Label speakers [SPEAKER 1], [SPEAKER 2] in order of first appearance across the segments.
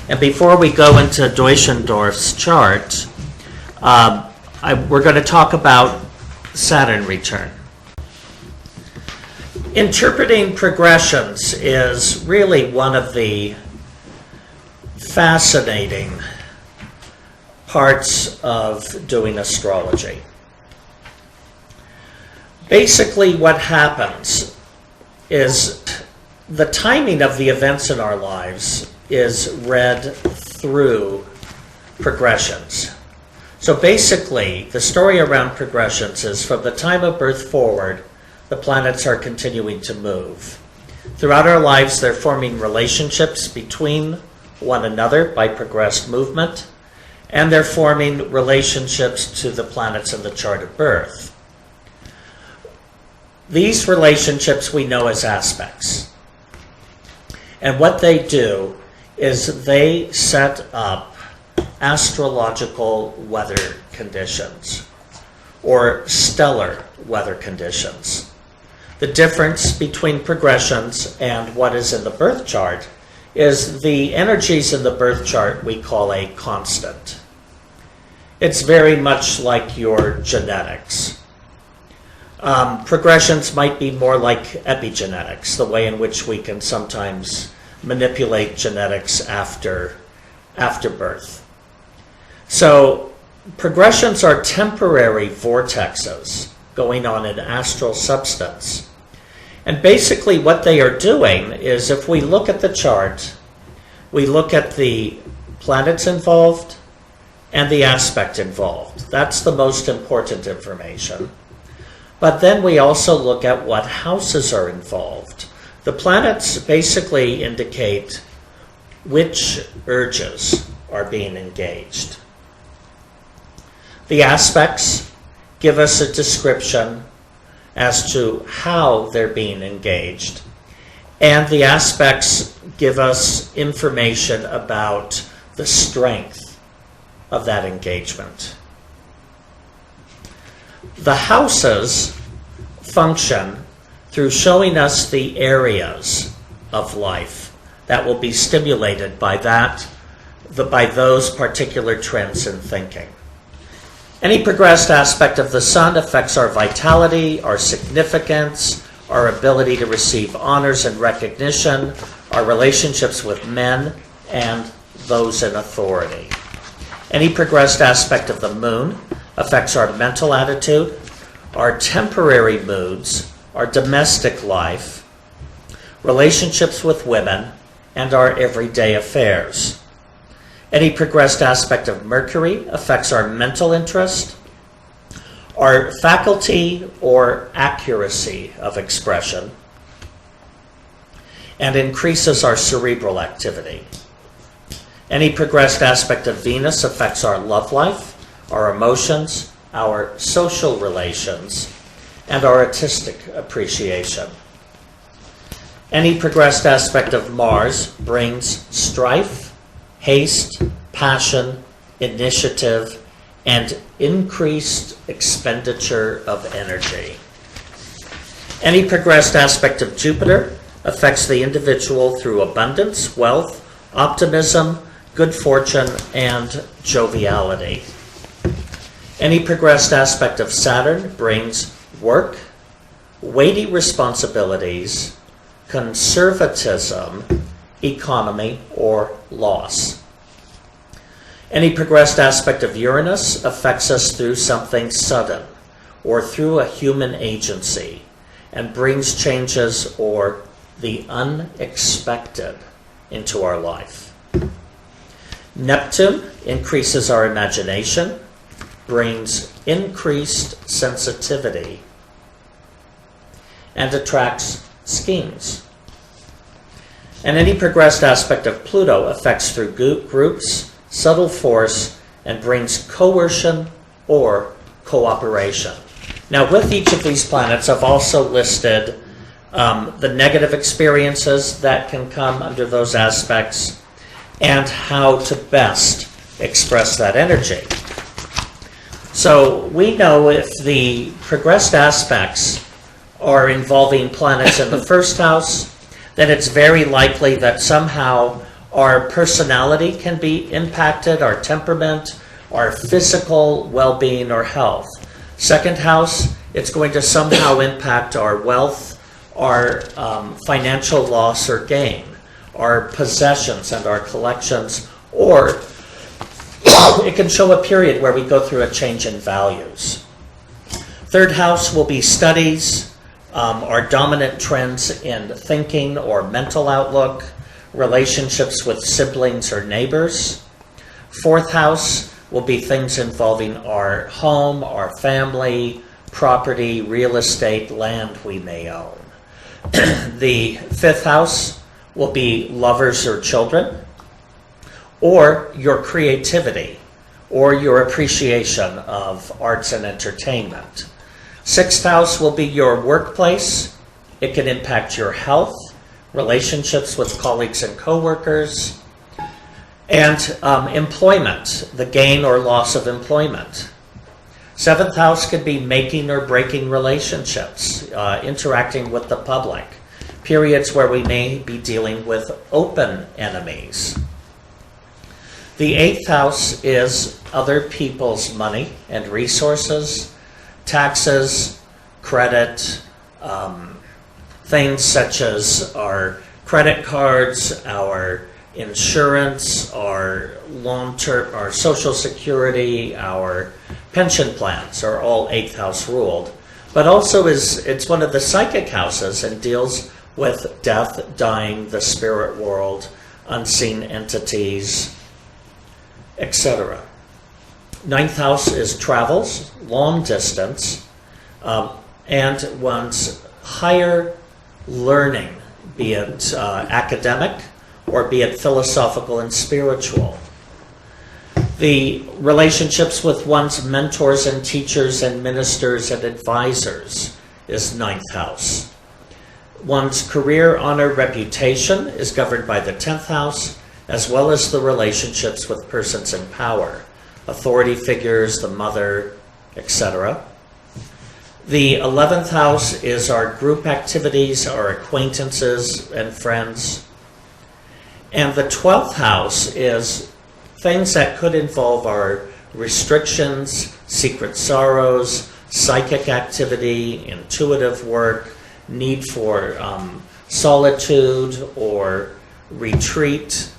[SPEAKER 1] And before we go into Deutschendorf's chart, we're going to talk about Saturn return. Interpreting progressions is really one of the fascinating parts of doing astrology. Basically, what happens is the timing of the events in our lives is read through progressions. So basically, the story around progressions is from the time of birth forward, the planets are continuing to move. Throughout our lives, they're forming relationships between one another by progressed movement, and they're forming relationships to the planets in the chart of birth. These relationships we know as aspects. And what they do is they set up astrological weather conditions or stellar weather conditions. The difference between progressions and what is in the birth chart is the energies in the birth chart we call a constant. It's very much like your genetics. Progressions might be more like epigenetics, the way in which we can sometimes manipulate genetics after birth. So progressions are temporary vortexes going on in astral substance. And basically what they are doing is, if we look at the chart, we look at the planets involved and the aspect involved. That's the most important information. But then we also look at what houses are involved. The planets basically indicate which urges are being engaged. The aspects give us a description as to how they're being engaged. And the aspects give us information about the strength of that engagement. The houses function through showing us the areas of life that will be stimulated by those particular trends in thinking. Any progressed aspect of the sun affects our vitality, our significance, our ability to receive honors and recognition, our relationships with men, and those in authority. Any progressed aspect of the moon affects our mental attitude, our temporary moods, our domestic life, relationships with women, and our everyday affairs. Any progressed aspect of Mercury affects our mental interest, our faculty or accuracy of expression, and increases our cerebral activity. Any progressed aspect of Venus affects our love life, our emotions, our social relations, and our artistic appreciation. Any progressed aspect of Mars brings strife, haste, passion, initiative, and increased expenditure of energy. Any progressed aspect of Jupiter affects the individual through abundance, wealth, optimism, good fortune, and joviality. Any progressed aspect of Saturn brings work, weighty responsibilities, conservatism, economy, or loss. Any progressed aspect of Uranus affects us through something sudden or through a human agency and brings changes or the unexpected into our life. Neptune increases our imagination, brings increased sensitivity, and attracts schemes. And any progressed aspect of Pluto affects through groups, subtle force, and brings coercion or cooperation. Now, with each of these planets, I've also listed the negative experiences that can come under those aspects and how to best express that energy. So we know if the progressed aspects are involving planets in the first house, then it's very likely that somehow Our personality can be impacted, our temperament, our physical well-being or health. Second house, it's going to somehow impact our wealth, our financial loss or gain, our possessions and our collections, or it can show a period where we go through a change in values. Third house will be studies, our dominant trends in thinking or mental outlook, relationships with siblings or neighbors. Fourth house will be things involving our home, our family, property, real estate, land we may own. The fifth house will be lovers or children, or your creativity, or your appreciation of arts and entertainment. Sixth house will be your workplace. It can impact your health, relationships with colleagues and coworkers, and employment, the gain or loss of employment. Seventh house could be making or breaking relationships, interacting with the public, periods where we may be dealing with open enemies. The eighth house is other people's money and resources, taxes, credit, things such as our credit cards, our insurance, our long-term, our Social Security, our pension plans are all eighth house ruled. But also it's one of the psychic houses and deals with death, dying, the spirit world, unseen entities, etc. Ninth house is travels, long distance, and one's higher learning, be it academic or be it philosophical and spiritual. The relationships with one's mentors and teachers and ministers and advisors is ninth house. One's career, honor, reputation is governed by the 10th house, as well as the relationships with persons in power, authority figures, the mother, etc. The 11th house is our group activities, our acquaintances and friends. And the 12th house is things that could involve our restrictions, secret sorrows, psychic activity, intuitive work, need for solitude or retreat.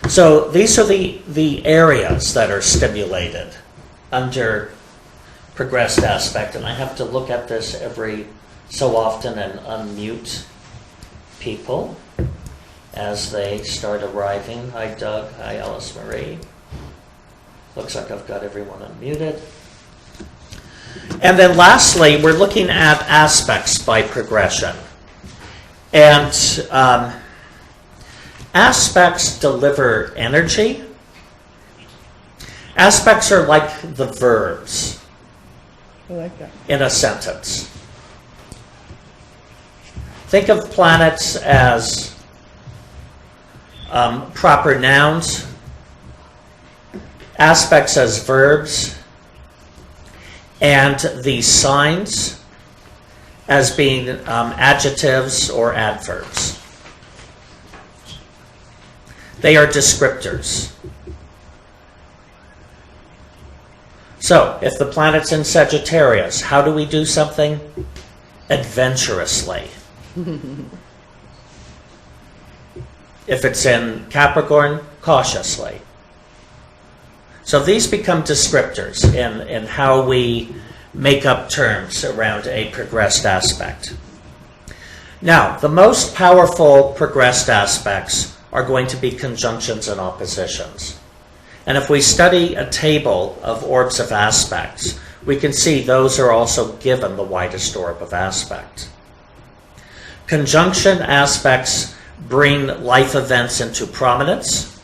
[SPEAKER 1] So these are the areas that are stimulated under progressed aspect, and I have to look at this every so often and unmute people as they start arriving. Hi Doug, hi Alice Marie. Looks like I've got everyone unmuted. And then lastly, we're looking at aspects by progression. And aspects deliver energy. Aspects are like the verbs.
[SPEAKER 2] I like that.
[SPEAKER 1] In a sentence. Think of planets as proper nouns, aspects as verbs, and the signs as being adjectives or adverbs. They are descriptors. So, if the planet's in Sagittarius, how do we do something? Adventurously. If it's in Capricorn, cautiously. So these become descriptors in how we make up terms around a progressed aspect. Now, the most powerful progressed aspects are going to be conjunctions and oppositions. And if we study a table of orbs of aspects, we can see those are also given the widest orb of aspect. Conjunction aspects bring life events into prominence.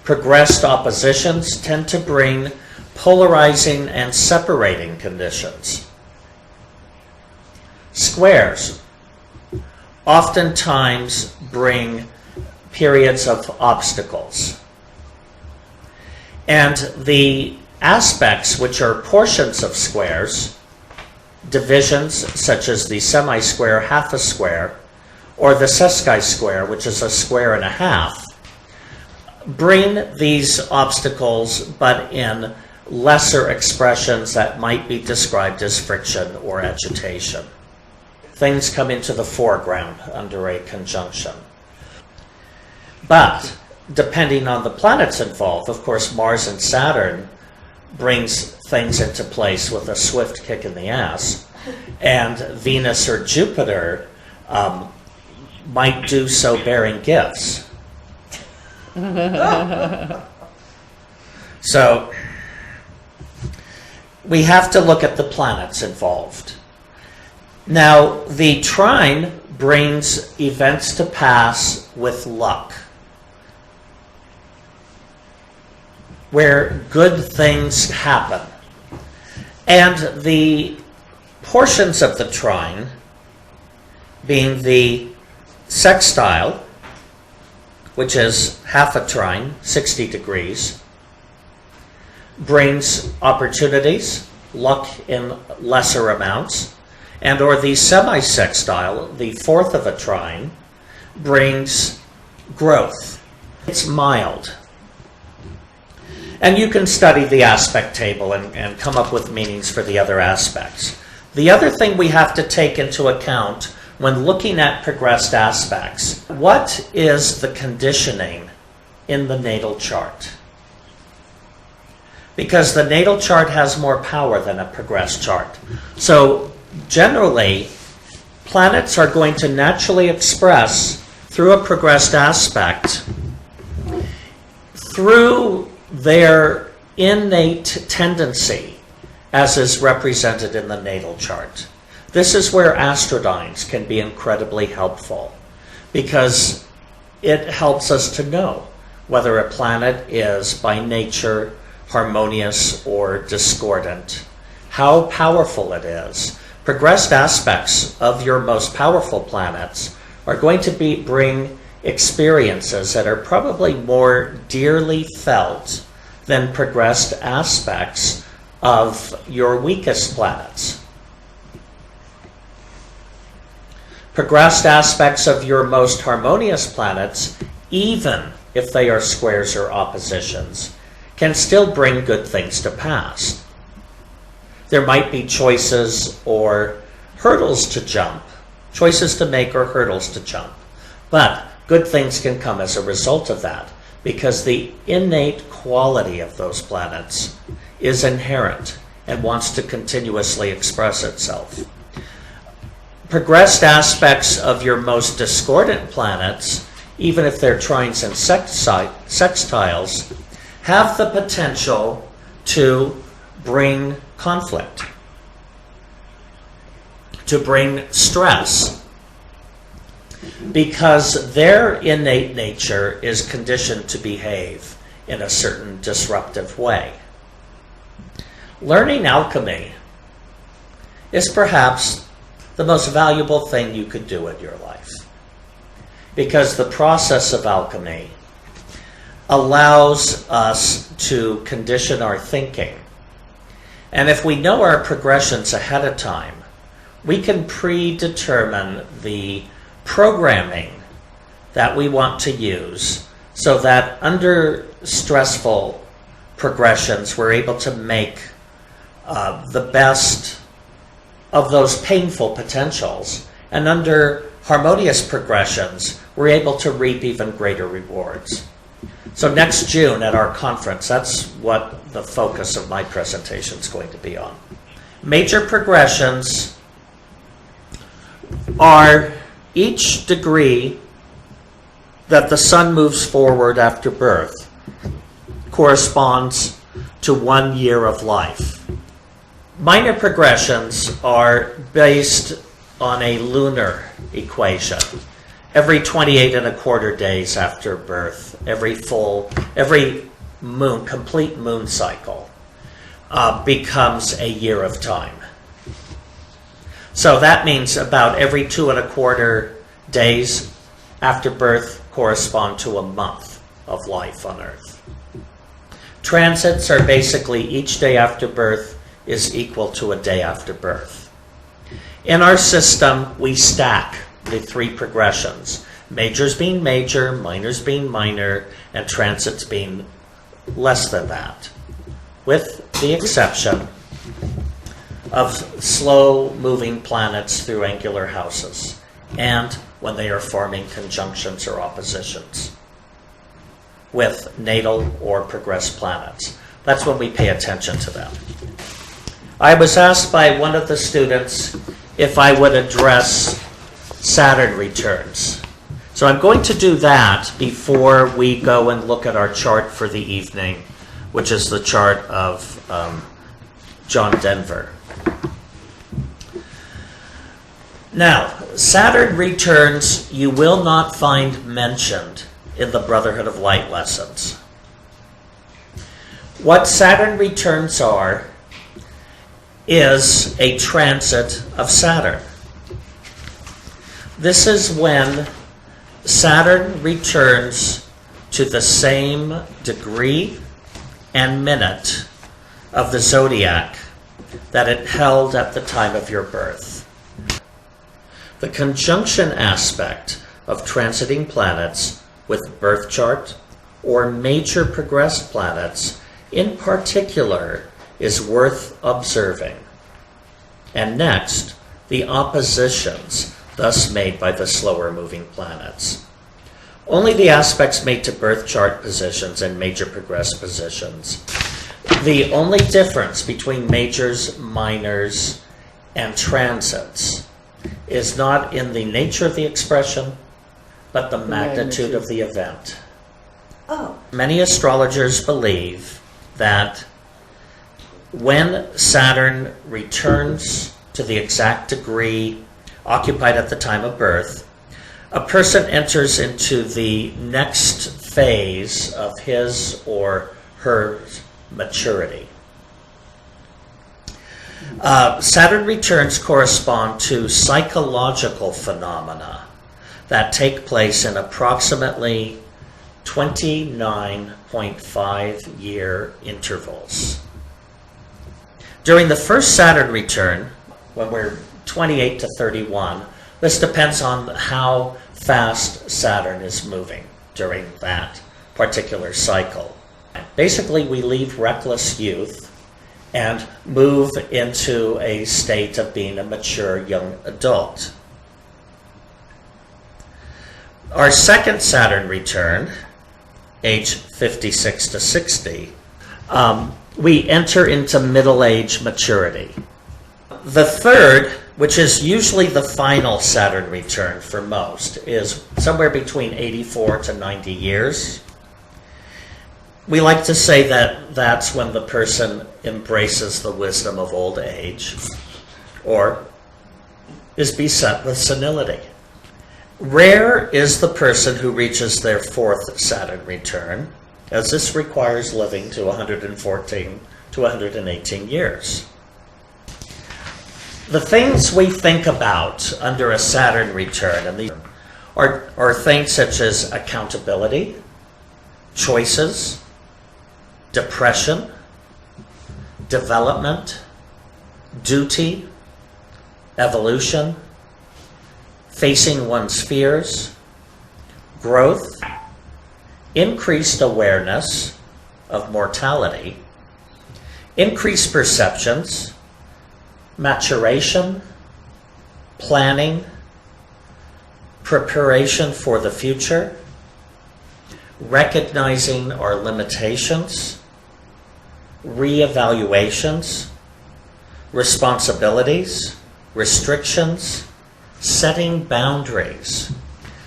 [SPEAKER 1] Progressed oppositions tend to bring polarizing and separating conditions. Squares oftentimes bring periods of obstacles. And the aspects, which are portions of squares, divisions such as the semi-square, half a square, or the sesqui square, which is a square and a half, bring these obstacles, but in lesser expressions that might be described as friction or agitation. Things come into the foreground under a conjunction. But depending on the planets involved, of course, Mars and Saturn brings things into place with a swift kick in the ass, and Venus or Jupiter might do so bearing gifts. So we have to look at the planets involved. Now, the trine brings events to pass with luck, where good things happen. And the portions of the trine, being the sextile, which is half a trine, 60 degrees, brings opportunities, luck in lesser amounts, and or the semi-sextile, the fourth of a trine, brings growth. It's mild. And you can study the aspect table and come up with meanings for the other aspects. The other thing we have to take into account when looking at progressed aspects, what is the conditioning in the natal chart? Because the natal chart has more power than a progressed chart. So generally, planets are going to naturally express through a progressed aspect through their innate tendency, as is represented in the natal chart. This is where astrodynes can be incredibly helpful, because it helps us to know whether a planet is by nature harmonious or discordant, how powerful it is. Progressed aspects of your most powerful planets are going to bring experiences that are probably more dearly felt than progressed aspects of your weakest planets. Progressed aspects of your most harmonious planets, even if they are squares or oppositions, can still bring good things to pass. There might be choices or hurdles to jump, choices to make or hurdles to jump, but good things can come as a result of that, because the innate quality of those planets is inherent and wants to continuously express itself. Progressed aspects of your most discordant planets, even if they're trines and sextiles, have the potential to bring conflict, to bring stress, because their innate nature is conditioned to behave in a certain disruptive way. Learning alchemy is perhaps the most valuable thing you could do in your life, because the process of alchemy allows us to condition our thinking. And if we know our progressions ahead of time, we can predetermine the programming that we want to use, so that under stressful progressions we're able to make the best of those painful potentials, and under harmonious progressions we're able to reap even greater rewards. So next June at our conference, that's what the focus of my presentation is going to be on. Major progressions are each degree that the sun moves forward after birth corresponds to 1 year of life. Minor progressions are based on a lunar equation. Every 28 and a quarter days after birth, every moon, complete moon cycle becomes a year of time. So that means about every 2 and a quarter days after birth correspond to a month of life on Earth. Transits are basically each day after birth is equal to a day after birth. In our system, we stack the three progressions. Majors being major, minors being minor, and transits being less than that, with the exception of slow-moving planets through angular houses, and when they are forming conjunctions or oppositions with natal or progressed planets. That's when we pay attention to them. I was asked by one of the students if I would address Saturn returns. So I'm going to do that before we go and look at our chart for the evening, which is the chart of John Denver. Now, Saturn returns you will not find mentioned in the Brotherhood of Light lessons. What Saturn returns are is a transit of Saturn. This is when Saturn returns to the same degree and minute of the zodiac that it held at the time of your birth. The conjunction aspect of transiting planets with birth chart or major progressed planets in particular is worth observing. And next, the oppositions thus made by the slower moving planets. Only the aspects made to birth chart positions and major progressed positions. The only difference between majors, minors, and transits is not in the nature of the expression, but the magnitude of the event.
[SPEAKER 3] Oh.
[SPEAKER 1] Many astrologers believe that when Saturn returns to the exact degree occupied at the time of birth, a person enters into the next phase of his or her maturity. Saturn returns correspond to psychological phenomena that take place in approximately 29.5-year intervals. During the first Saturn return, when we're 28 to 31, this depends on how fast Saturn is moving during that particular cycle. Basically, we leave reckless youth and move into a state of being a mature young adult. Our second Saturn return, age 56 to 60, we enter into middle age maturity. The third, which is usually the final Saturn return for most, is somewhere between 84 to 90 years. We like to say that that's when the person embraces the wisdom of old age or is beset with senility. Rare is the person who reaches their fourth Saturn return, as this requires living to 114 to 118 years. The things we think about under a Saturn return are things such as accountability, choices, depression, development, duty, evolution, facing one's fears, growth, increased awareness of mortality, increased perceptions, maturation, planning, preparation for the future, recognizing our limitations, reevaluations, responsibilities, restrictions, setting boundaries,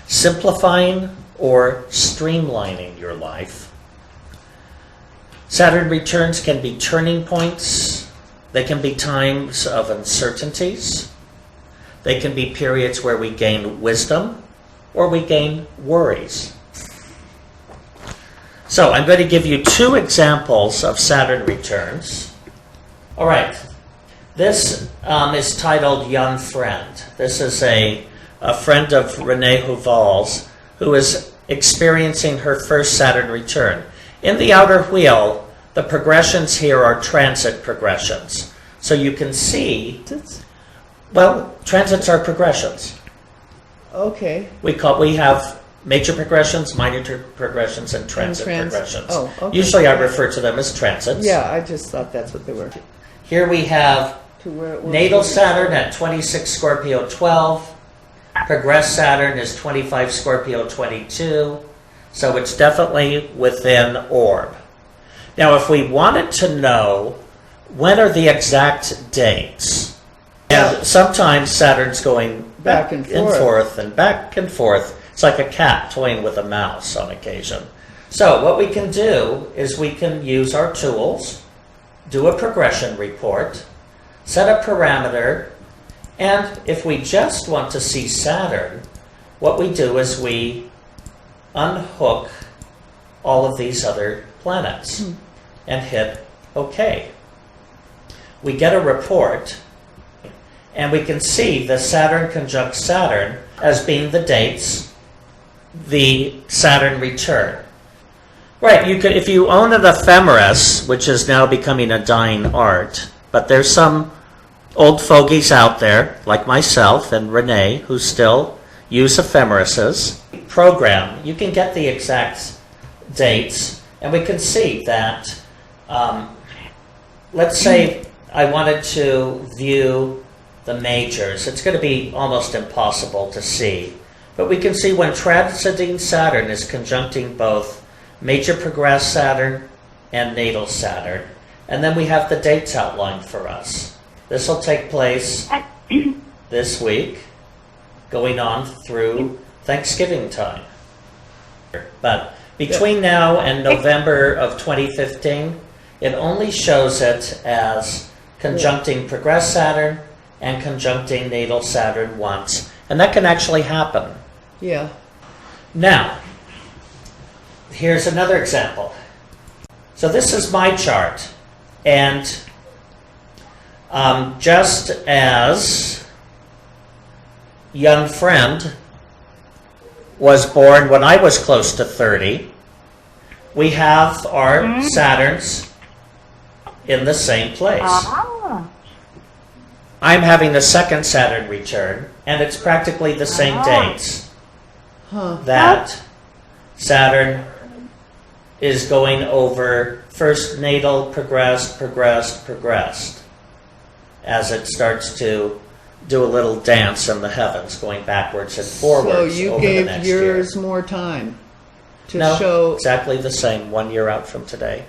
[SPEAKER 1] simplifying or streamlining your life. Saturn returns can be turning points. They can be times of uncertainties. They can be periods where we gain wisdom or we gain worries. So I'm going to give you two examples of Saturn returns. All right. This is titled Young Friend. This is a friend of Renee Huval's who is experiencing her first Saturn return. In the outer wheel, the progressions here are transit progressions. So you can see, well, transits are progressions.
[SPEAKER 2] Okay.
[SPEAKER 1] We have major progressions, minor progressions, and transit progressions.
[SPEAKER 2] Oh, okay.
[SPEAKER 1] Usually I refer to them as transits.
[SPEAKER 2] Yeah, I just thought that's what they were.
[SPEAKER 1] Here we have
[SPEAKER 2] To where it was
[SPEAKER 1] natal Saturn at 26 Scorpio 12. Progress Saturn is 25 Scorpio 22. So it's definitely within orb. Now, if we wanted to know when are the exact dates, and sometimes Saturn's going back and forth and back and forth. It's like a cat toying with a mouse on occasion. So what we can do is we can use our tools, do a progression report, set a parameter, and if we just want to see Saturn, what we do is we unhook all of these other planets and hit OK. We get a report, and we can see the Saturn conjunct Saturn as being the dates, the Saturn return. Right, you could, if you own an ephemeris, which is now becoming a dying art, but there's some old fogies out there, like myself and Renee, who still use ephemerises. Program, you can get the exact dates, and we can see that, let's say I wanted to view the majors. It's going to be almost impossible to see. But we can see when transiting Saturn is conjuncting both major progress Saturn and natal Saturn. And then we have the dates outlined for us. This will take place this week, going on through Thanksgiving time. But between now and November of 2015, it only shows it as conjuncting progress Saturn and conjuncting natal Saturn once. And that can actually happen.
[SPEAKER 2] Yeah.
[SPEAKER 1] Now, here's another example. So this is my chart. And just as young friend was born when I was close to 30, we have our Saturns in the same place. I'm having a second Saturn return, and it's practically the same dates that Saturn is going over first natal, progressed, as it starts to do a little dance in the heavens, going backwards and forwards.
[SPEAKER 2] So you
[SPEAKER 1] over
[SPEAKER 2] gave
[SPEAKER 1] the next
[SPEAKER 2] yours
[SPEAKER 1] year.
[SPEAKER 2] more time to
[SPEAKER 1] No,
[SPEAKER 2] show.
[SPEAKER 1] exactly the same, 1 year out from today.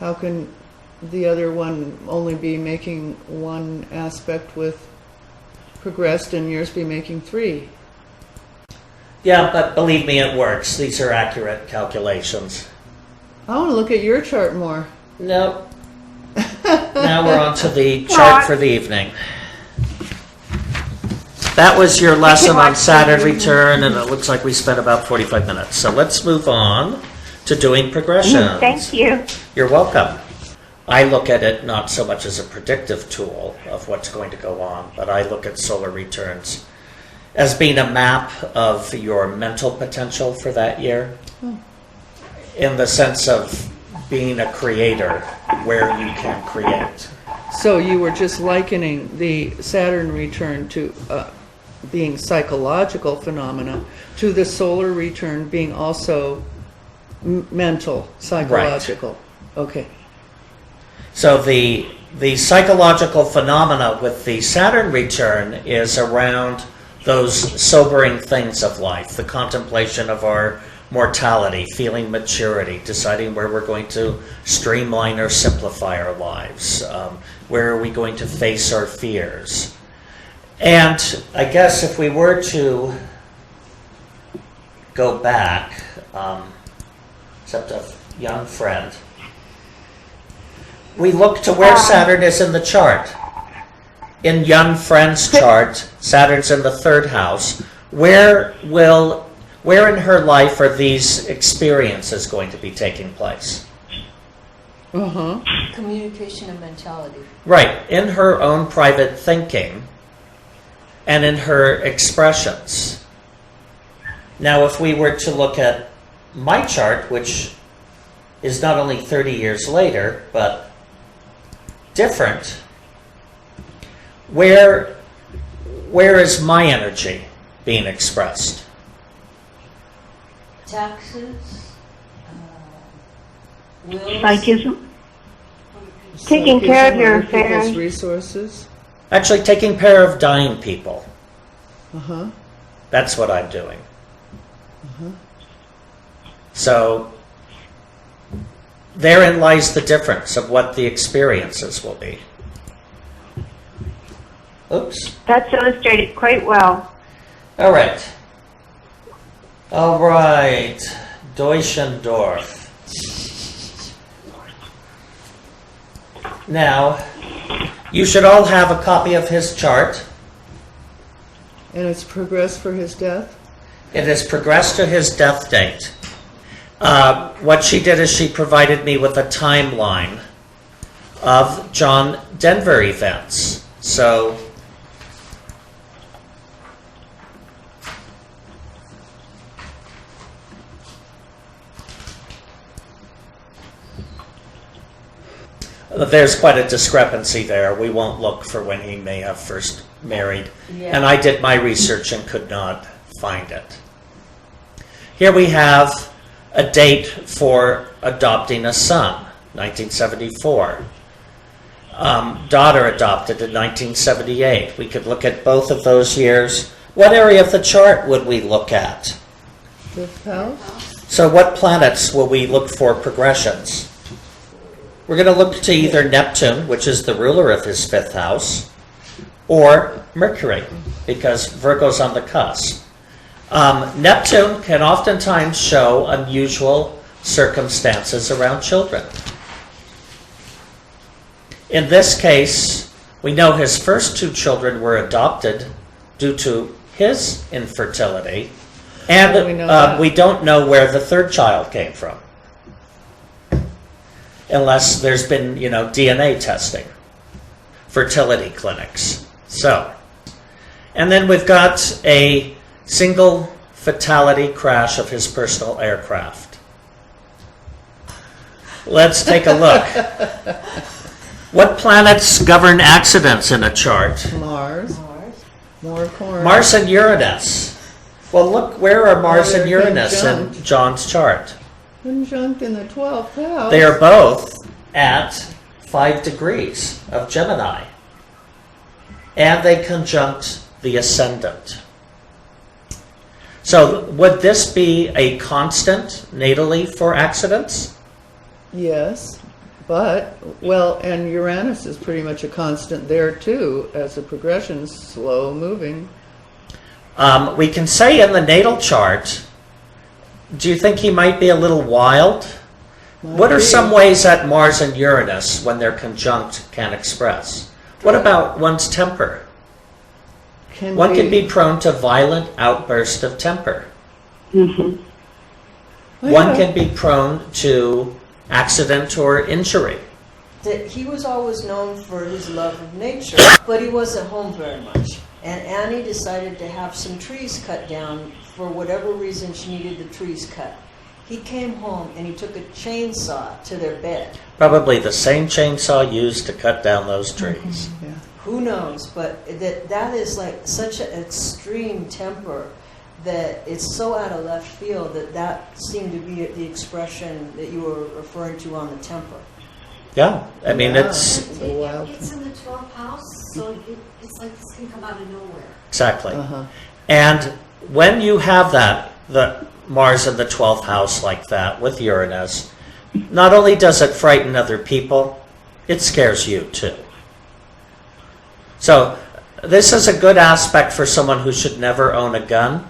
[SPEAKER 2] How can the other one only be making one aspect with progressed and yours be making three?
[SPEAKER 1] Yeah, but believe me, it works. These are accurate calculations.
[SPEAKER 2] I want to look at your chart more.
[SPEAKER 1] Nope. Now we're on to the chart for the evening. That was your lesson on Saturn return, and it looks like we spent about 45 minutes. So let's move on to doing progressions.
[SPEAKER 3] Thank you.
[SPEAKER 1] You're welcome. I look at it not so much as a predictive tool of what's going to go on, but I look at solar returns as being a map of your mental potential for that year, in the sense of being a creator where you can create.
[SPEAKER 2] So you were just likening the Saturn return to being psychological phenomena to the solar return being also mental, psychological. Right. Okay.
[SPEAKER 1] So the psychological phenomena with the Saturn return is around those sobering things of life, the contemplation of our mortality, feeling maturity, deciding where we're going to streamline or simplify our lives, where are we going to face our fears. And I guess if we were to go back, except a young friend, we look to where Saturn is in the chart. In young friend's chart, Saturn's in the third house. Where in her life are these experiences going to be taking place?
[SPEAKER 4] Communication and mentality.
[SPEAKER 1] Right, in her own private thinking and in her expressions. Now, if we were to look at my chart, which is not only 30 years later, but different, where is my energy being expressed?
[SPEAKER 4] Taxes, wills.
[SPEAKER 3] Psychism. Taking care of your
[SPEAKER 2] Other people's
[SPEAKER 3] affairs.
[SPEAKER 2] resources.
[SPEAKER 1] Actually, taking care of dying people.
[SPEAKER 2] Uh-huh.
[SPEAKER 1] That's what I'm doing. So therein lies the difference of what the experiences will be. Oops.
[SPEAKER 3] That's illustrated quite well.
[SPEAKER 1] All right. All right. Deutschendorf. Now, you should all have a copy of his chart.
[SPEAKER 2] And it's progressed for his death?
[SPEAKER 1] It has progressed to his death date. What she did is she provided me with a timeline of John Denver events. So there's quite a discrepancy there. We won't look for when he may have first married.
[SPEAKER 4] Yeah.
[SPEAKER 1] And I did my research and could not find it. Here we have a date for adopting a son, 1974. Daughter adopted in 1978. We could look at both of those years. What area of the chart would we look at?
[SPEAKER 2] Fifth house?
[SPEAKER 1] So what planets will we look for progressions? We're going to look to either Neptune, which is the ruler of his fifth house, or Mercury, because Virgo's on the cusp. Neptune can oftentimes show unusual circumstances around children. In this case, we know his first two children were adopted due to his infertility,
[SPEAKER 2] How do we know
[SPEAKER 1] and
[SPEAKER 2] that?
[SPEAKER 1] we don't know where the third child came from, unless there's been, DNA testing, fertility clinics. So, and then we've got a single fatality crash of his personal aircraft. Let's take a look. What planets govern accidents in a chart?
[SPEAKER 2] Mars. More corn.
[SPEAKER 1] Mars and Uranus. Well, look, where are Mars and
[SPEAKER 2] They're
[SPEAKER 1] Uranus in
[SPEAKER 2] conjunct.
[SPEAKER 1] John's chart?
[SPEAKER 2] Conjunct in the 12th house.
[SPEAKER 1] They are both at 5 degrees of Gemini. And they conjunct the ascendant. So would this be a constant natally for accidents?
[SPEAKER 2] Yes. But, well, and Uranus is pretty much a constant there too, as a progression, slow moving.
[SPEAKER 1] We can say in the natal chart, do you think he might be a little wild? What are some ways that Mars and Uranus, when they're conjunct, can express? What about one's temper? One can be prone to violent outbursts of temper.
[SPEAKER 3] Mm-hmm.
[SPEAKER 1] One can be prone to accident or injury.
[SPEAKER 4] That he was always known for his love of nature, but he wasn't home very much. And Annie decided to have some trees cut down for whatever reason she needed the trees cut. He came home and he took a chainsaw to their bed.
[SPEAKER 1] Probably the same chainsaw used to cut down those trees.
[SPEAKER 2] Yeah.
[SPEAKER 4] Who knows? But that is like such an extreme temper that it's so out of left field that seemed to be the expression that you were referring to on the temper.
[SPEAKER 1] Yeah, I mean,
[SPEAKER 2] Yeah.
[SPEAKER 1] it's
[SPEAKER 2] It's a wild
[SPEAKER 5] It's in the 12th house, so it's like this can come out of nowhere.
[SPEAKER 1] exactly.
[SPEAKER 2] Uh-huh.
[SPEAKER 1] And when you have that, the Mars in the 12th house like that with Uranus, not only does it frighten other people, it scares you too. So this is a good aspect for someone who should never own a gun.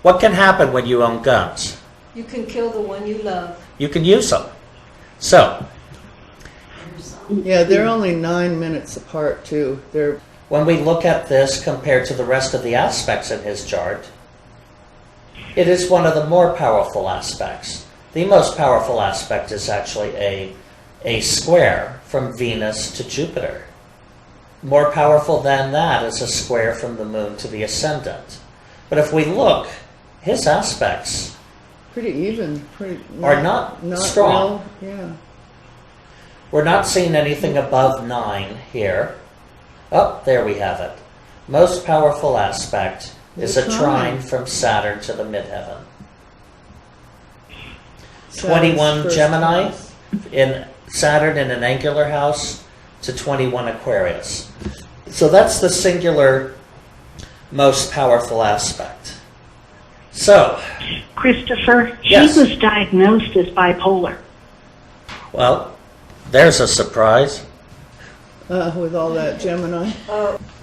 [SPEAKER 1] What can happen when you own guns?
[SPEAKER 4] You can kill the one you love.
[SPEAKER 1] You can use them. So
[SPEAKER 2] Yeah, they're only 9 minutes apart too. They're
[SPEAKER 1] when we look at this compared to the rest of the aspects in his chart, it is one of the more powerful aspects. The most powerful aspect is actually a square from Venus to Jupiter. More powerful than that is a square from the moon to the ascendant. But if we look, his aspects
[SPEAKER 2] pretty even.
[SPEAKER 1] are not strong.
[SPEAKER 2] real- yeah.
[SPEAKER 1] We're not seeing anything above 9 here. Oh, there we have it. Most powerful aspect is
[SPEAKER 2] The
[SPEAKER 1] a trine from Saturn to the midheaven.
[SPEAKER 2] Saturn's
[SPEAKER 1] 21
[SPEAKER 2] first
[SPEAKER 1] Gemini
[SPEAKER 2] house.
[SPEAKER 1] in Saturn in an angular house to 21 Aquarius. So that's the singular most powerful aspect. So,
[SPEAKER 3] Christopher,
[SPEAKER 1] Yes.
[SPEAKER 3] she was diagnosed as bipolar.
[SPEAKER 1] well, there's a surprise.
[SPEAKER 2] With all that Gemini.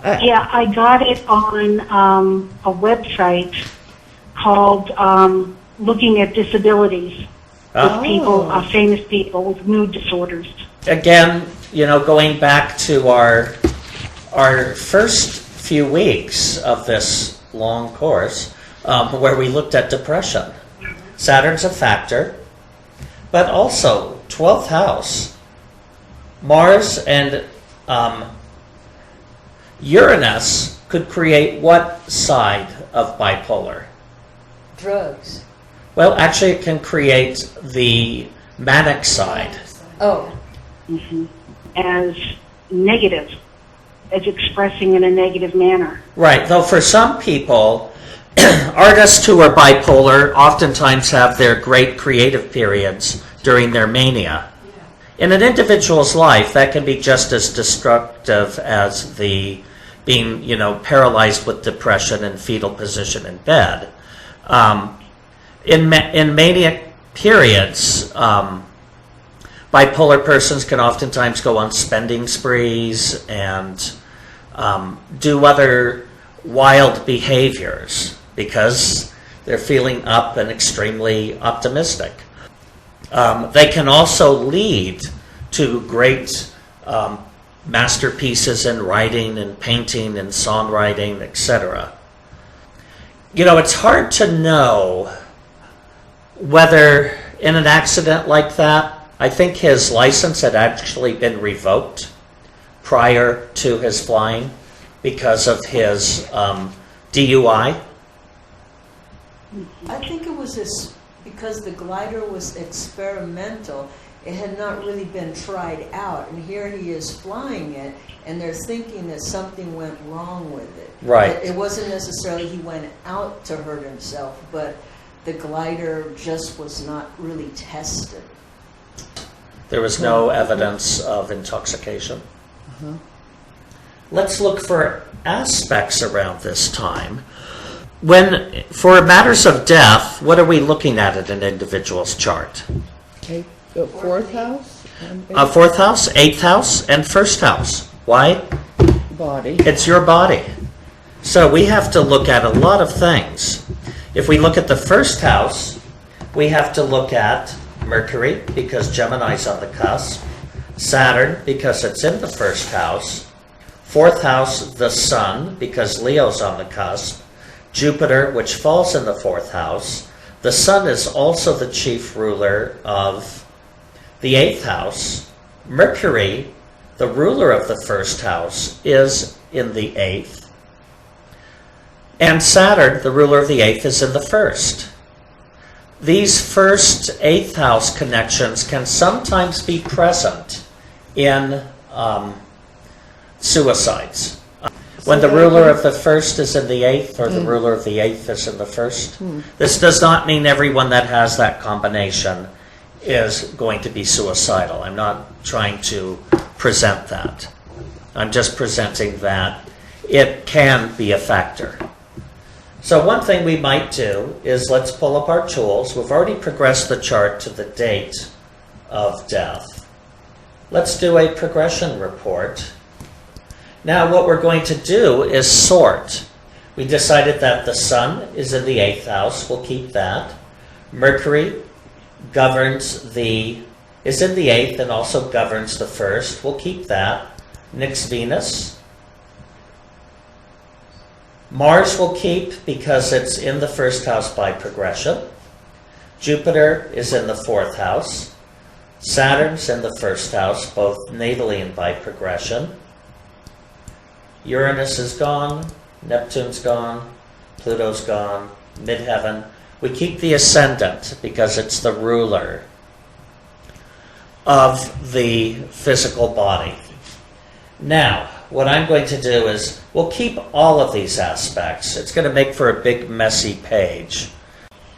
[SPEAKER 3] Yeah, I got it on a website called Looking at Disabilities with people, famous people with mood disorders.
[SPEAKER 1] Again, going back to our first few weeks of this long course, where we looked at depression. Saturn's a factor, but also 12th house, Mars and Uranus could create what side of bipolar?
[SPEAKER 4] Drugs.
[SPEAKER 1] Well, actually, it can create the manic side.
[SPEAKER 4] Oh,
[SPEAKER 3] As negative, as expressing in a negative manner.
[SPEAKER 1] Right, though for some people, artists who are bipolar oftentimes have their great creative periods during their mania. In an individual's life, that can be just as destructive as the being, paralyzed with depression and fetal position in bed. In manic periods, bipolar persons can oftentimes go on spending sprees and do other wild behaviors because they're feeling up and extremely optimistic. They can also lead to great masterpieces in writing and painting and songwriting, etc. It's hard to know whether in an accident like that, I think his license had actually been revoked prior to his flying because of his DUI.
[SPEAKER 4] I think it was this because the glider was experimental. It had not really been tried out, and here he is flying it, and they're thinking that something went wrong with it.
[SPEAKER 1] Right.
[SPEAKER 4] It wasn't necessarily he went out to hurt himself, but the glider just was not really tested.
[SPEAKER 1] There was no evidence of intoxication. Let's look for aspects around this time. When, for matters of death, what are we looking at in an individual's chart?
[SPEAKER 2] Fourth house? And
[SPEAKER 1] Fourth house, eighth house, and first house. Why?
[SPEAKER 2] body.
[SPEAKER 1] It's your body. So we have to look at a lot of things. If we look at the first house, we have to look at Mercury, because Gemini's on the cusp. Saturn, because it's in the first house. Fourth house, the Sun, because Leo's on the cusp. Jupiter, which falls in the fourth house. The Sun is also the chief ruler of the eighth house. Mercury, the ruler of the first house, is in the eighth. And Saturn, the ruler of the eighth, is in the first. These first eighth house connections can sometimes be present in suicides. When the ruler of the first is in the eighth, or the ruler of the eighth is in the first. This does not mean everyone that has that combination is going to be suicidal. I'm not trying to present that. I'm just presenting that it can be a factor. So one thing we might do is let's pull up our tools. We've already progressed the chart to the date of death. Let's do a progression report. Now what we're going to do is sort. We decided that the Sun is in the eighth house. We'll keep that. Mercury is in the eighth and also governs the first. We'll keep that. Next, Venus. Mars will keep because it's in the first house by progression. Jupiter is in the fourth house. Saturn's in the first house, both natally and by progression. Uranus is gone. Neptune's gone. Pluto's gone. Midheaven. We keep the ascendant because it's the ruler of the physical body. Now, what I'm going to do is we'll keep all of these aspects. It's going to make for a big messy page.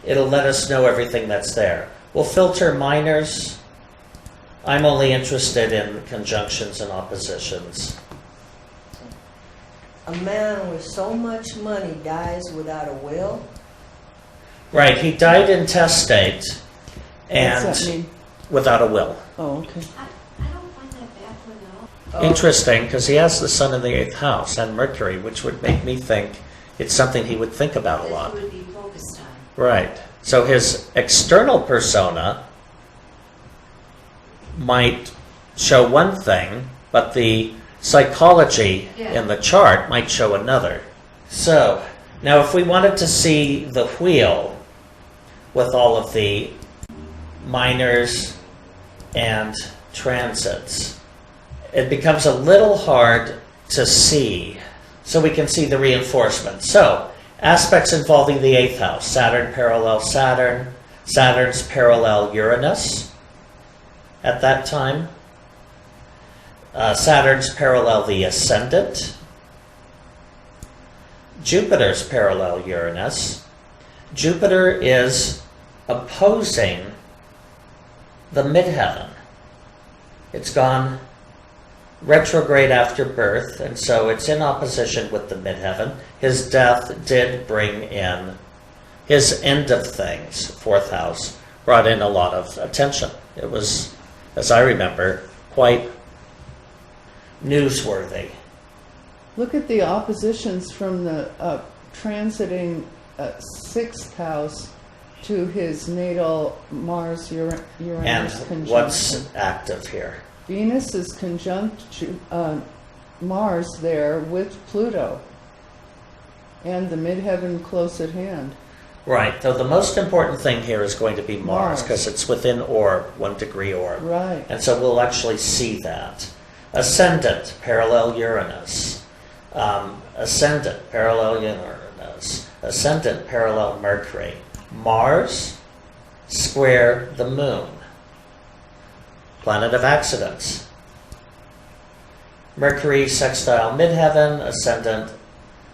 [SPEAKER 1] It'll let us know everything that's there. We'll filter minors. I'm only interested in conjunctions and oppositions.
[SPEAKER 4] A man with so much money dies without a will?
[SPEAKER 1] Right, he died intestate
[SPEAKER 2] What's
[SPEAKER 1] and
[SPEAKER 2] that mean?
[SPEAKER 1] without a will.
[SPEAKER 2] Oh, okay.
[SPEAKER 5] I don't find that baffling at all.
[SPEAKER 1] Interesting, because he has the sun in the 8th house and Mercury, which would make me think it's something he would think about a
[SPEAKER 5] That
[SPEAKER 1] lot.
[SPEAKER 5] he would be focused on.
[SPEAKER 1] Right. So his external persona might show one thing, but the psychology in the chart might show another. So, now if we wanted to see the wheel with all of the minors and transits, it becomes a little hard to see. So we can see the reinforcement. So, aspects involving the 8th house. Saturn parallel Saturn. Saturn's parallel Uranus at that time. Saturn's parallel the ascendant. Jupiter's parallel Uranus. Jupiter is opposing the midheaven. It's gone retrograde after birth, and so it's in opposition with the midheaven. His death did bring in his end of things, 4th house, brought in a lot of attention. It was, as I remember, quite newsworthy.
[SPEAKER 2] Look at the oppositions from the transiting 6th house to his natal Mars-Uranus
[SPEAKER 1] And
[SPEAKER 2] conjunction.
[SPEAKER 1] what's active here?
[SPEAKER 2] Venus is conjunct Mars there with Pluto and the midheaven close at hand.
[SPEAKER 1] Right, though the most important thing here is going to be Mars,
[SPEAKER 2] Mars.
[SPEAKER 1] because it's within orb, 1 degree orb.
[SPEAKER 2] Right.
[SPEAKER 1] And so we'll actually see that. Ascendant, parallel Uranus. Ascendant, parallel Uranus. Ascendant, parallel Mercury. Mars, square the moon. Planet of accidents. Mercury, sextile midheaven. Ascendant,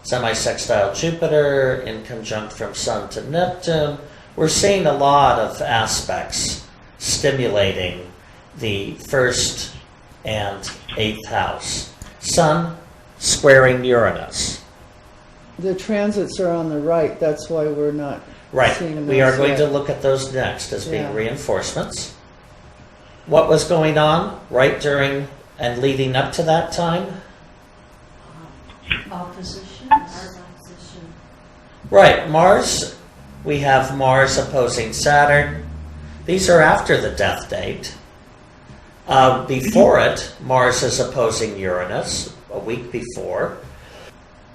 [SPEAKER 1] semi-sextile Jupiter, in conjunct from Sun to Neptune. We're seeing a lot of aspects stimulating the 1st and 8th house. Sun squaring Uranus.
[SPEAKER 2] The transits are on the right, that's why we're not
[SPEAKER 1] Right,
[SPEAKER 2] seeing them
[SPEAKER 1] we are
[SPEAKER 2] as
[SPEAKER 1] going
[SPEAKER 2] yet.
[SPEAKER 1] to look at those next as being
[SPEAKER 2] Yeah.
[SPEAKER 1] reinforcements. What was going on right during and leading up to that time?
[SPEAKER 4] Opposition?
[SPEAKER 5] Mars opposition.
[SPEAKER 1] Right, Mars, we have Mars opposing Saturn. These are after the death date. Before it, Mars is opposing Uranus, a week before.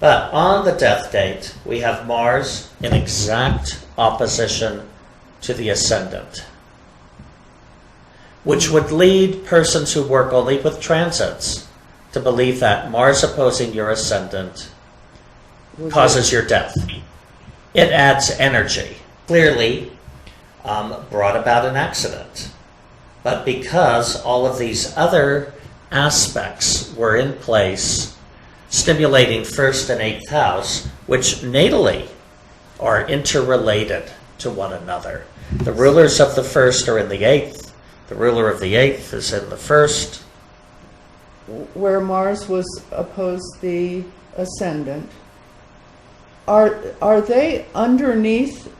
[SPEAKER 1] But on the death date, we have Mars in exact opposition to the ascendant, which would lead persons who work only with transits to believe that Mars opposing your ascendant
[SPEAKER 2] Was
[SPEAKER 1] causes your death. It adds energy. Clearly brought about an accident. But because all of these other aspects were in place, stimulating 1st and 8th house, which natally are interrelated to one another. The rulers of the 1st are in the 8th. The ruler of the 8th is in the 1st.
[SPEAKER 2] where Mars was opposed the ascendant. Are they underneath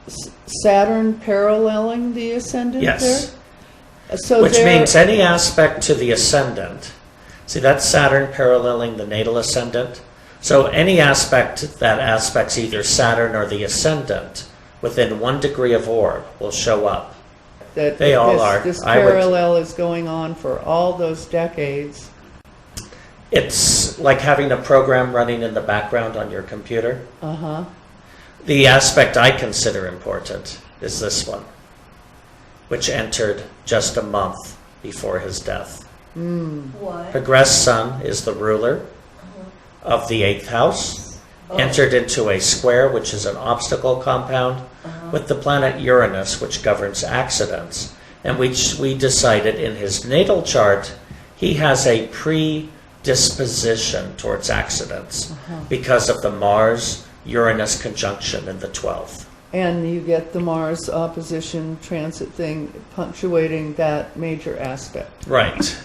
[SPEAKER 2] Saturn paralleling the ascendant
[SPEAKER 1] Yes.
[SPEAKER 2] there? So
[SPEAKER 1] Which
[SPEAKER 2] they're-
[SPEAKER 1] means any aspect to the ascendant. See, that's Saturn paralleling the natal ascendant. So any aspect that aspects either Saturn or the ascendant within 1 degree of orb will show up.
[SPEAKER 2] that
[SPEAKER 1] they all
[SPEAKER 2] this,
[SPEAKER 1] are.
[SPEAKER 2] This
[SPEAKER 1] I would-
[SPEAKER 2] parallel is going on for all those decades.
[SPEAKER 1] It's like having a program running in the background on your computer.
[SPEAKER 2] Uh-huh.
[SPEAKER 1] The aspect I consider important is this one, which entered just a month before his death.
[SPEAKER 4] Why?
[SPEAKER 1] Progressed Sun is the ruler of the 8th house, entered into a square, which is an obstacle compound, with the planet Uranus, which governs accidents, and which we decided in his natal chart he has a disposition towards accidents because of the Mars-Uranus conjunction in the 12th.
[SPEAKER 2] And you get the Mars opposition transit thing punctuating that major aspect.
[SPEAKER 1] Right.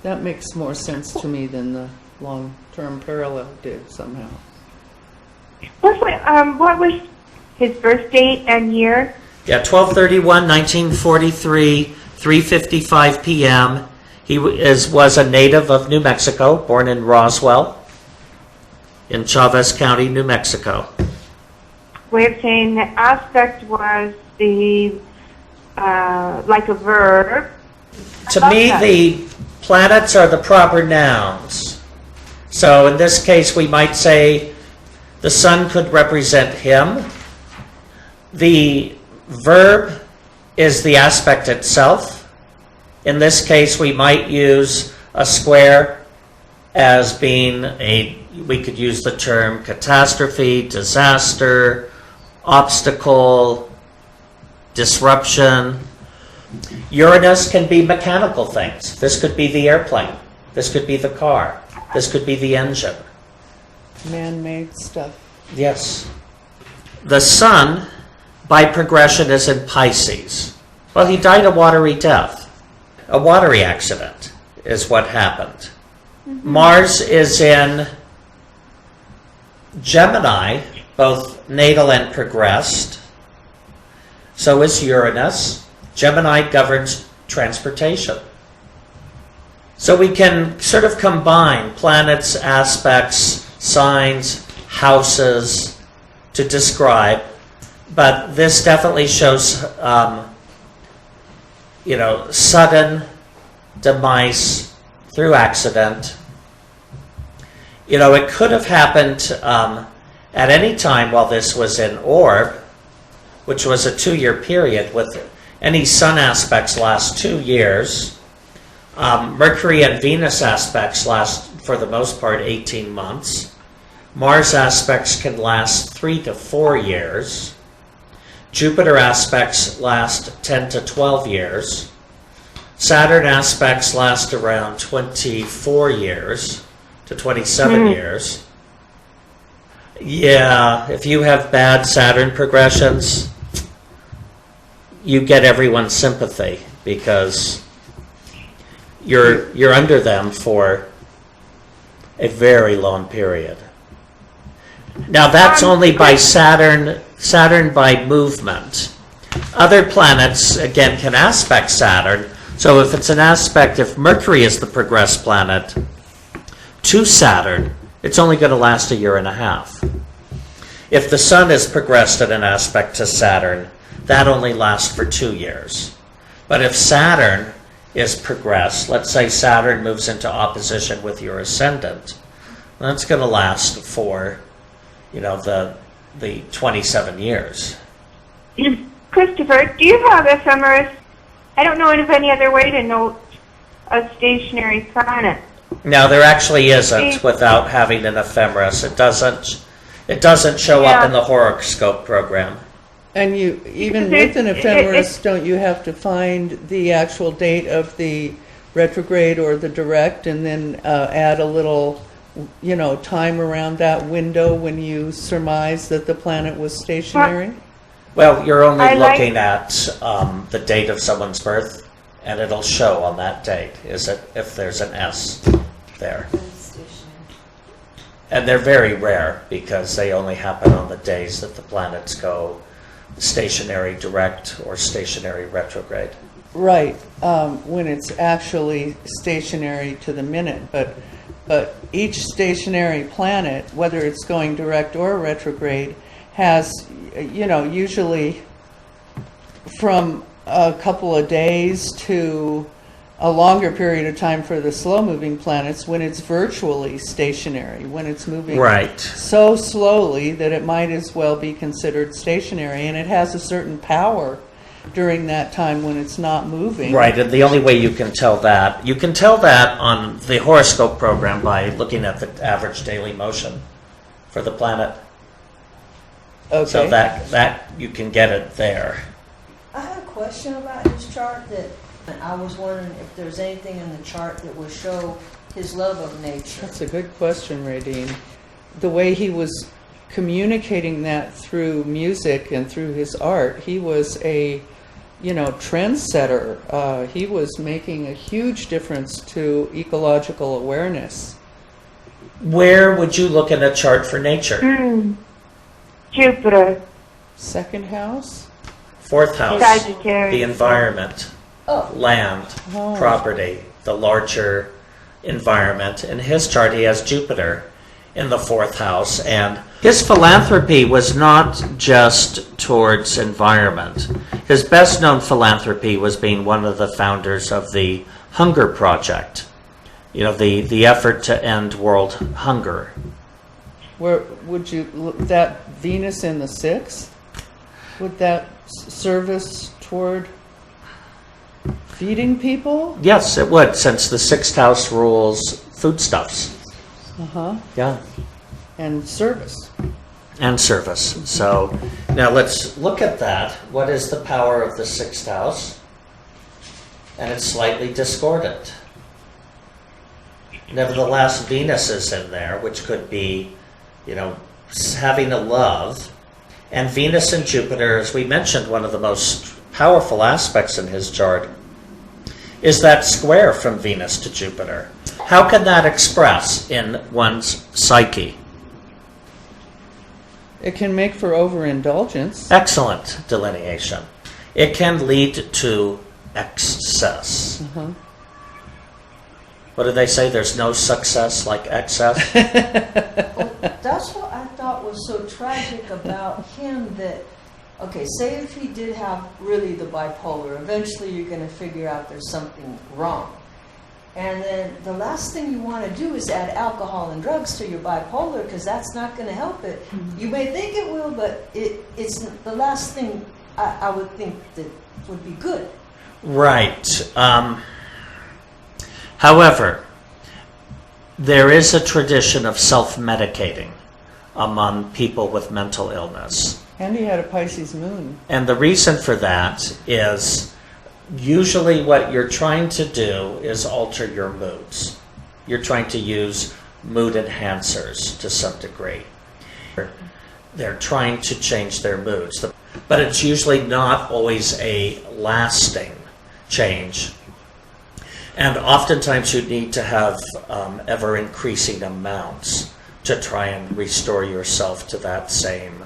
[SPEAKER 2] That makes more sense to me than the long-term parallel did somehow.
[SPEAKER 6] What was his birth date and year?
[SPEAKER 1] Yeah, 12/31/1943, 3:55 p.m. He was a native of New Mexico, born in Roswell, in Chavez County, New Mexico.
[SPEAKER 6] Way of saying the aspect was the like a verb.
[SPEAKER 1] To me, the planets are the proper nouns. So in this case, we might say the sun could represent him. The verb is the aspect itself. In this case, we might use a square as being we could use the term catastrophe, disaster, obstacle, disruption. Uranus can be mechanical things. This could be the airplane. This could be the car. This could be the engine.
[SPEAKER 2] Man-made stuff.
[SPEAKER 1] Yes. The sun, by progression, is in Pisces. Well, he died a watery death. A watery accident is what happened. Mars is in Gemini, both natal and progressed. So is Uranus. Gemini governs transportation. So we can sort of combine planets, aspects, signs, houses to describe, but this definitely shows, sudden demise through accident. It could have happened at any time while this was in orb, which was a 2-year period with any sun aspects last 2 years. Mercury and Venus aspects last, for the most part, 18 months. Mars aspects can last 3 to 4 years. Jupiter aspects last 10 to 12 years. Saturn aspects last around 24 years to 27 years. Yeah, if you have bad Saturn progressions, you get everyone's sympathy because you're under them for a very long period. Now that's only by Saturn by movement. Other planets, again, can aspect Saturn. So if it's an aspect, if Mercury is the progressed planet to Saturn, it's only going to last 1.5 years. If the Sun is progressed at an aspect to Saturn, that only lasts for 2 years. But if Saturn is progressed, let's say Saturn moves into opposition with your ascendant, that's going to last for, the 27 years.
[SPEAKER 6] Christopher, do you have ephemeris? I don't know of any other way to note a stationary planet.
[SPEAKER 1] No, there actually isn't without having an ephemeris. It doesn't show up in the horoscope program.
[SPEAKER 2] And you, even with an ephemeris, don't you have to find the actual date of the retrograde or the direct and then add a little, time around that window when you surmise that the planet was stationary?
[SPEAKER 1] Well, you're only looking at the date of someone's birth, and it'll show on that date, if there's an S there. And they're very rare because they only happen on the days that the planets go stationary direct or stationary retrograde.
[SPEAKER 2] Right, when it's actually stationary to the minute, but each stationary planet, whether it's going direct or retrograde, has, usually from a couple of days to a longer period of time for the slow-moving planets when it's virtually stationary, when it's moving so slowly that it might as well be considered stationary, and it has a certain power during that time when it's not moving.
[SPEAKER 1] Right, and the only way you can tell that on the horoscope program by looking at the average daily motion for the planet.
[SPEAKER 2] Okay.
[SPEAKER 1] So that you can get it there.
[SPEAKER 4] I have a question about his chart that I was wondering if there's anything in the chart that would show his love of nature.
[SPEAKER 2] That's a good question, Radine. The way he was communicating that through music and through his art, he was a, trendsetter. He was making a huge difference to ecological awareness.
[SPEAKER 1] Where would you look in a chart for nature?
[SPEAKER 6] Jupiter,
[SPEAKER 2] Second house?
[SPEAKER 1] Fourth house,
[SPEAKER 6] Sagittarius.
[SPEAKER 1] the environment,
[SPEAKER 4] Oh,
[SPEAKER 1] land,
[SPEAKER 2] Oh.
[SPEAKER 1] property, the larger environment. In his chart, he has Jupiter in the fourth house, and his philanthropy was not just towards environment. His best known philanthropy was being one of the founders of the Hunger Project, the effort to end world hunger.
[SPEAKER 2] Where would that Venus in the sixth? Would that service toward feeding people?
[SPEAKER 1] Yes, it would, since the sixth house rules foodstuffs.
[SPEAKER 2] Uh-huh.
[SPEAKER 1] Yeah.
[SPEAKER 2] And service.
[SPEAKER 1] And service. So now let's look at that. What is the power of the sixth house? And it's slightly discordant. Nevertheless, Venus is in there, which could be, having a love. And Venus and Jupiter, as we mentioned, one of the most powerful aspects in his chart is that square from Venus to Jupiter. How can that express in one's psyche?
[SPEAKER 2] It can make for overindulgence.
[SPEAKER 1] Excellent delineation. It can lead to excess.
[SPEAKER 2] Uh-huh.
[SPEAKER 1] What do they say? There's no success like excess.
[SPEAKER 4] that's what I thought was so tragic about him that, okay, say if he did have really the bipolar, eventually you're going to figure out there's something wrong. And then the last thing you want to do is add alcohol and drugs to your bipolar, because that's not going to help it.
[SPEAKER 2] Mm-hmm.
[SPEAKER 4] You may think it will, but it's the last thing I would think that would be good.
[SPEAKER 1] Right. However, there is a tradition of self-medicating among people with mental illness.
[SPEAKER 2] And he had a Pisces moon.
[SPEAKER 1] And the reason for that is usually what you're trying to do is alter your moods. You're trying to use mood enhancers to some degree. They're trying to change their moods. But it's usually not always a lasting change. And oftentimes you need to have ever-increasing amounts to try and restore yourself to that same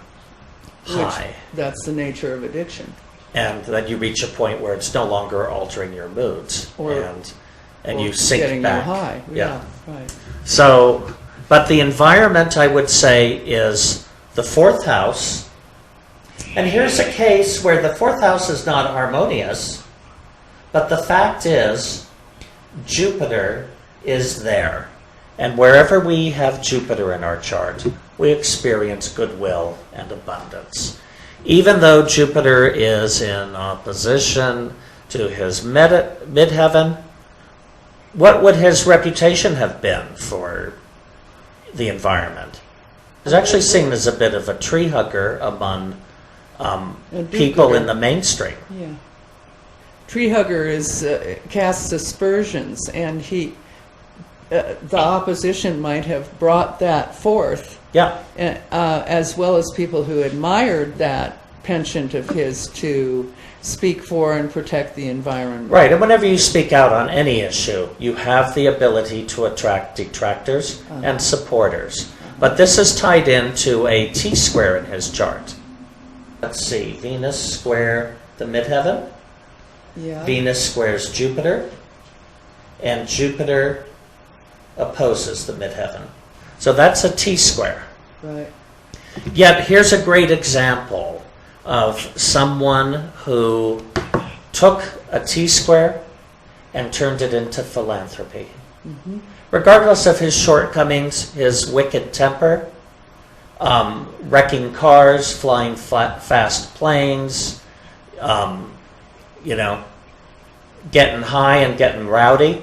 [SPEAKER 1] high.
[SPEAKER 2] That's the nature of addiction.
[SPEAKER 1] And then you reach a point where it's no longer altering your moods, and you sink
[SPEAKER 2] getting
[SPEAKER 1] back.
[SPEAKER 2] you high. Yeah, right.
[SPEAKER 1] So, but the environment, I would say, is the fourth house. And here's a case where the fourth house is not harmonious, but the fact is Jupiter is there. And wherever we have Jupiter in our chart, we experience goodwill and abundance. Even though Jupiter is in opposition to his midheaven, what would his reputation have been for the environment? He's actually seen as a bit of a tree hugger among people in the mainstream.
[SPEAKER 2] Yeah. Tree hugger is casts aspersions, and the opposition might have brought that forth.
[SPEAKER 1] Yeah.
[SPEAKER 2] As well as people who admired that penchant of his to speak for and protect the environment.
[SPEAKER 1] Right, and whenever you speak out on any issue, you have the ability to attract detractors and supporters. But this is tied into a T-square in his chart. Let's see, Venus square the midheaven,
[SPEAKER 2] Yeah.
[SPEAKER 1] Venus squares Jupiter, and Jupiter opposes the midheaven. So that's a T-square.
[SPEAKER 2] Right.
[SPEAKER 1] Yet here's a great example of someone who took a T-square and turned it into philanthropy.
[SPEAKER 2] Mm-hmm.
[SPEAKER 1] Regardless of his shortcomings, his wicked temper, wrecking cars, flying fast planes, getting high and getting rowdy.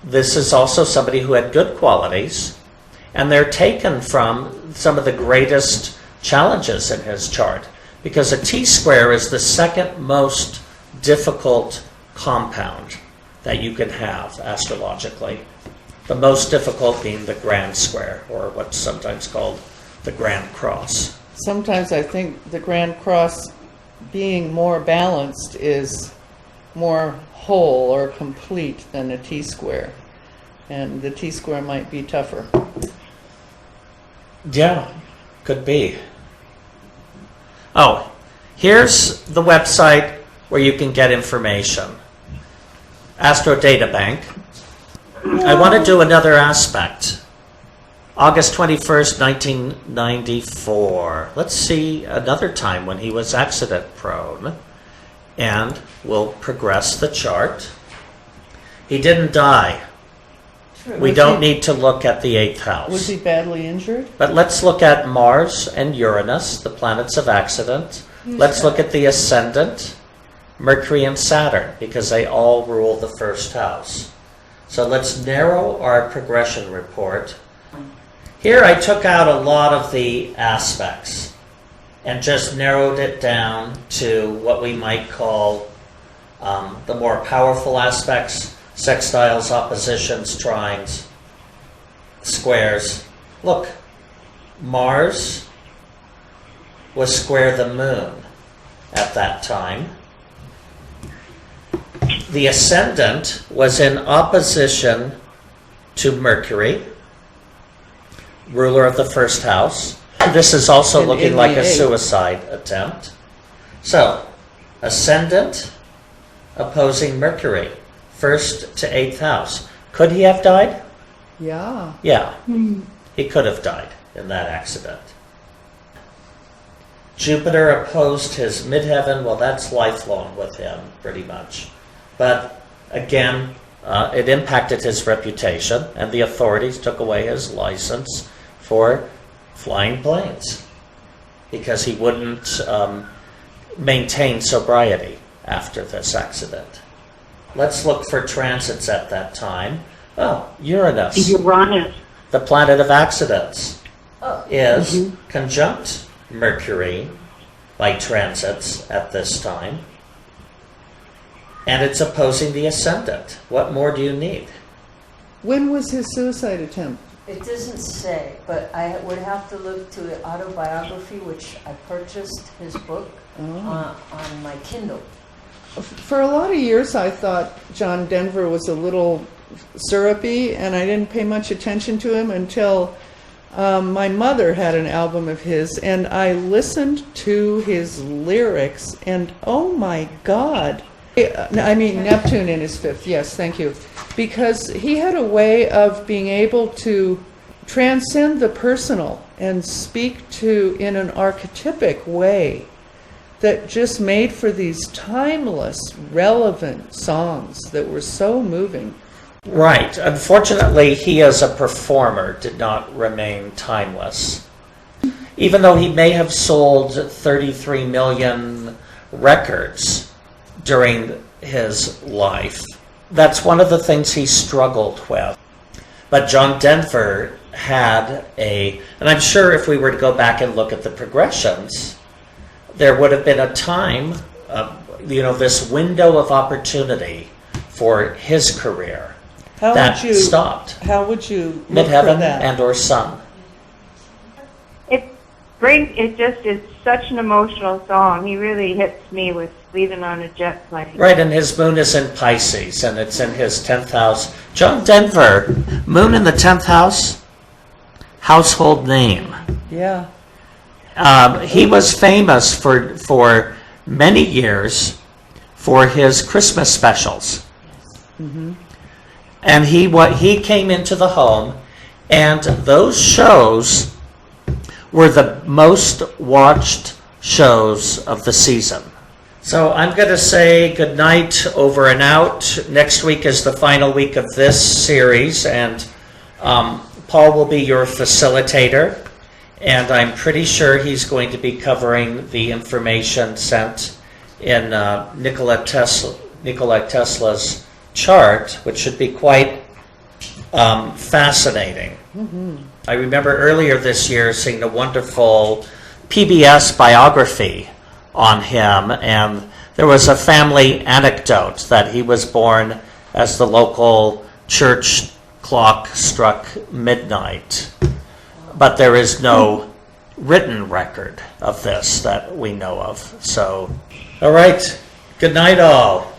[SPEAKER 1] This is also somebody who had good qualities, and they're taken from some of the greatest challenges in his chart, because a T-square is the second most difficult compound that you can have astrologically. The most difficult being the grand square, or what's sometimes called the grand cross.
[SPEAKER 2] Sometimes I think the Grand Cross being more balanced is more whole or complete than a T-square. And the T-square might be tougher.
[SPEAKER 1] Yeah, could be. Oh, here's the website where you can get information. Astro Data Bank. I want to do another aspect. August 21st, 1994. Let's see another time when he was accident prone. And we'll progress the chart. He didn't die. We don't need to look at the 8th house.
[SPEAKER 2] Was he badly injured?
[SPEAKER 1] But let's look at Mars and Uranus, the planets of accident. Let's look at the ascendant, Mercury and Saturn, because they all rule the 1st house. So let's narrow our progression report. Here I took out a lot of the aspects and just narrowed it down to what we might call the more powerful aspects: sextiles, oppositions, trines, squares. Look, Mars was square the moon at that time. The ascendant was in opposition to Mercury, ruler of the 1st house. This is also looking like a suicide attempt. So, ascendant opposing Mercury, 1st to 8th house. Could he have died?
[SPEAKER 2] Yeah.
[SPEAKER 1] Yeah, he could have died in that accident. Jupiter opposed his midheaven. Well, that's lifelong with him, pretty much. But again, it impacted his reputation, and the authorities took away his license for flying planes because he wouldn't maintain sobriety after this accident. Let's look for transits at that time. Oh, Uranus, the planet of accidents, is conjunct Mercury by transits at this time. And it's opposing the ascendant. What more do you need?
[SPEAKER 2] When was his suicide attempt?
[SPEAKER 4] It doesn't say, but I would have to look to the autobiography, which I purchased his book on my Kindle.
[SPEAKER 2] For a lot of years, I thought John Denver was a little syrupy, and I didn't pay much attention to him until my mother had an album of his, and I listened to his lyrics, and oh my God. I mean, Neptune in his 5th, yes, thank you. Because he had a way of being able to transcend the personal and speak to in an archetypic way that just made for these timeless, relevant songs that were so moving.
[SPEAKER 1] Right. Unfortunately, he as a performer did not remain timeless. Even though he may have sold 33 million records during his life, that's one of the things he struggled with. But John Denver had and I'm sure if we were to go back and look at the progressions, there would have been a time, this window of opportunity for his career stopped.
[SPEAKER 2] How would you look
[SPEAKER 1] Midheaven
[SPEAKER 2] for that?
[SPEAKER 1] and or Sun.
[SPEAKER 6] It just is such an emotional song. He really hits me with Leaving on a Jet Plane.
[SPEAKER 1] Right, and his moon is in Pisces, and it's in his 10th house. John Denver, moon in the 10th house, household name.
[SPEAKER 2] Yeah.
[SPEAKER 1] He was famous for many years for his Christmas specials. Mm-hmm. And he came into the home, and those shows were the most watched shows of the season. So I'm going to say good night, over and out. Next week is the final week of this series, and Paul will be your facilitator, and I'm pretty sure he's going to be covering the information sent in Nikola Tesla's chart, which should be quite fascinating. Mm-hmm. I remember earlier this year seeing a wonderful PBS biography on him, and There was a family anecdote that he was born as the local church clock struck midnight, but there is no written record of this that we know of. So, all right, good night all.